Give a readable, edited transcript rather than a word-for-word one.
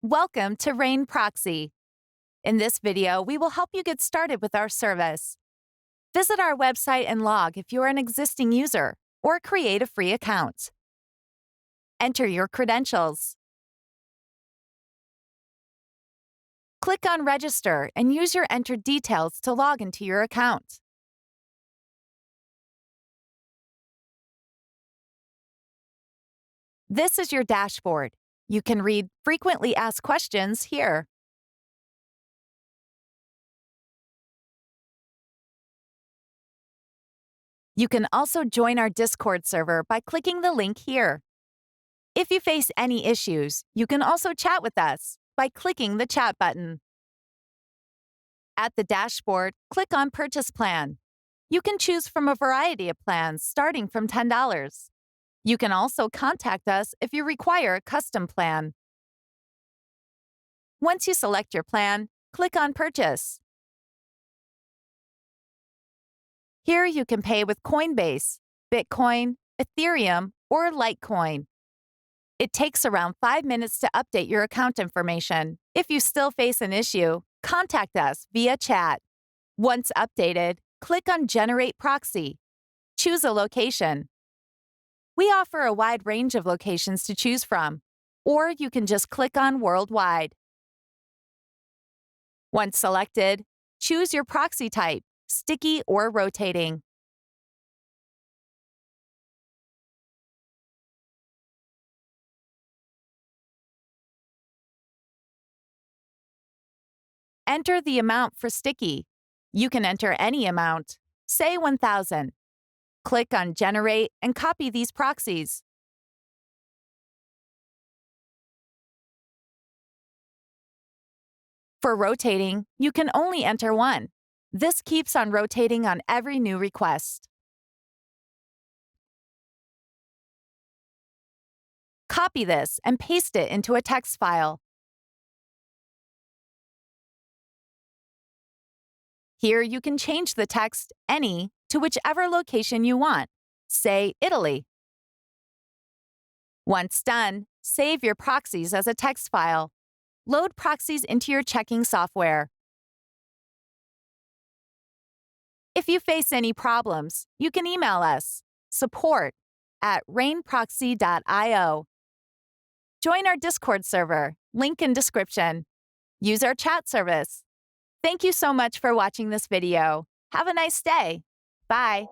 Welcome to Rainproxy. In this video, we will help you get started with our service. Visit our website and log if you are an existing user, or create a free account. Enter your credentials. Click on Register and use your entered details to log into your account. This is your dashboard. You can read frequently asked questions here. You can also join our Discord server by clicking the link here. If you face any issues, you can also chat with us by clicking the chat button. At the dashboard, click on Purchase Plan. You can choose from a variety of plans starting from $10. You can also contact us if you require a custom plan. Once you select your plan, click on Purchase. Here you can pay with Coinbase, Bitcoin, Ethereum, or Litecoin. It takes around 5 minutes to update your account information. If you still face an issue, contact us via chat. Once updated, click on Generate Proxy. Choose a location. We offer a wide range of locations to choose from, or you can just click on Worldwide. Once selected, choose your proxy type, sticky or rotating. Enter the amount for sticky. You can enter any amount, say 1,000. Click on Generate and copy these proxies. For rotating, you can only enter one. This keeps on rotating on every new request. Copy this and paste it into a text file. Here you can change the text any to whichever location you want, say Italy. Once done, save your proxies as a text file. Load proxies into your checking software. If you face any problems, you can email us, support@rainproxy.io. Join our Discord server, link in description. Use our chat service. Thank you so much for watching this video. Have a nice day. Bye.